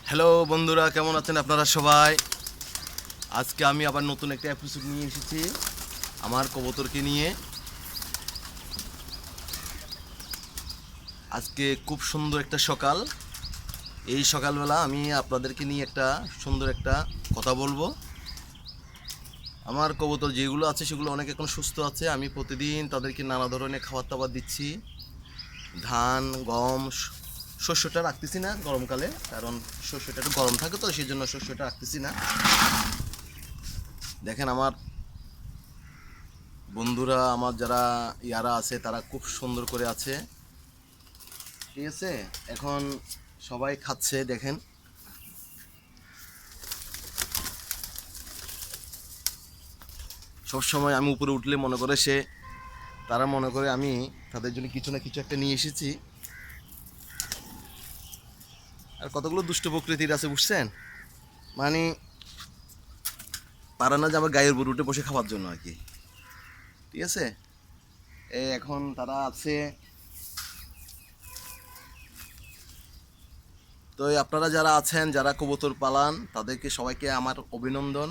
Hello বন্ধুরা, কেমন আছেন আপনারা সবাই? আজকে আমি আবার নতুন একটা এপিসোড নিয়ে এসেছি আমার কবুতরকে নিয়ে। আজকে খুব সুন্দর একটা সকাল। এই সকালবেলা আমি আপনাদেরকে নিয়ে একটা সুন্দর একটা কথা বলবো। আমার কবুতর যেগুলো আছে সেগুলো অনেক এখন সুস্থ আছে। আমি প্রতিদিন তাদেরকে নানা ধরনের খাবার দাবার দিচ্ছি। ধান, গম, শস্যটা রাখতেছি না গরমকালে, কারণ শস্যটা একটু গরম থাকে, তো সেই জন্য শস্যটা রাখতেছি না। দেখেন আমার বন্ধুরা, আমার যারা ইয়ারা আছে তারা খুব সুন্দর করে আছে, ঠিক আছে। এখন সবাই খাচ্ছে, দেখেন। সব সময় আমি উপরে উঠলে মনে করে তারা মনে করে আমি তাদের জন্য কিছু না কিছু একটা নিয়ে এসেছি। আর কতগুলো দুষ্ট প্রকৃতির আছে, বুঝছেন? মানে পারে না যে আমার গায়ের উপর উঠে বসে খাওয়ার জন্য আর কি, ঠিক আছে। এখন তারা আছে। তো আপনারা যারা আছেন, যারা কবুতর পালান, তাদেরকে সবাইকে আমার অভিনন্দন,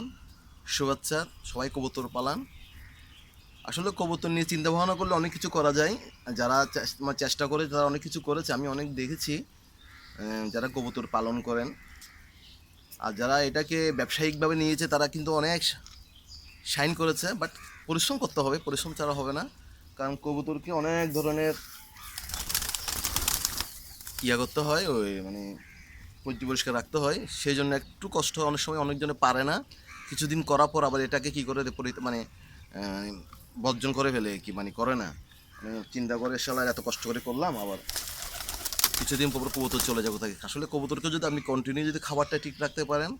শুভেচ্ছা। সবাই কবুতর পালান। আসলে কবুতর নিয়ে চিন্তা ভাবনা করলে অনেক কিছু করা যায়। যারা চেষ্টা করে, তারা অনেক কিছু করেছে, আমি অনেক দেখেছি যারা কবুতর পালন করেন। আর যারা এটাকে ব্যবসায়িকভাবে নিয়েছে তারা কিন্তু অনেক শাইন করেছে, বাট পরিশ্রম করতে হবে, পরিশ্রম ছাড়া হবে না। কারণ কবুতরকে অনেক ধরনের করতে হয়, ওই মানে পরিষ্কার রাখতে হয়। সেই জন্য একটু কষ্ট অনেক সময় অনেকজনে পারে না। কিছুদিন করার পর আবার এটাকে কী করে মানে বর্জন করে ফেলে, কি মানে করে না, মানে চিন্তা করে শালার এত কষ্ট করে করলাম, আবার কিছুদিন পর কবুতর চলে যাবো থাকে। আসলে কবুতরকে যদি আপনি কন্টিনিউ যদি খাবারটা ঠিক রাখতে পারেন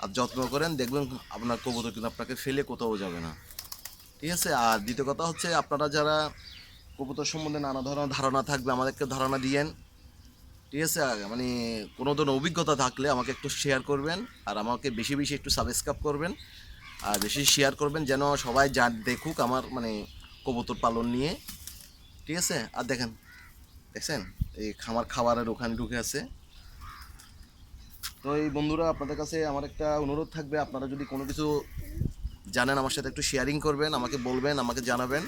আর যত্ন করেন, দেখবেন আপনার কবুতর কিন্তু আপনাকে ফেলে কোথাও যাবে না, ঠিক আছে। আর দ্বিতীয় কথা হচ্ছে, আপনারা যারা কবুতর সম্বন্ধে নানা ধরনের ধারণা থাকবে আমাদেরকে ধারণা দিয়েন, ঠিক আছে। মানে কোনো ধরনের অভিজ্ঞতা থাকলে আমাকে একটু শেয়ার করবেন, আর আমাকে বেশি বেশি একটু সাবস্ক্রাইব করবেন, আর বেশি শেয়ার করবেন, যেন সবাই দেখুক আমার মানে কবুতর পালন নিয়ে, ঠিক আছে। আর দেখছেন এই খাবারের ওখানে ঢুকে আছে। তো এই বন্ধুরা, আপনাদের কাছে আমার একটা অনুরোধ থাকবে, আপনারা যদি কোনো কিছু জানেন আমার সাথে একটু শেয়ারিং করবেন, আমাকে বলবেন, আমাকে জানাবেন।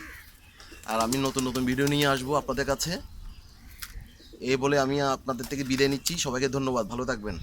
আর আমি নতুন নতুন ভিডিও নিয়ে আসবো আপনাদের কাছে। এই বলে আমি আপনাদের থেকে বিদায় নিচ্ছি। সবাইকে ধন্যবাদ, ভালো থাকবেন।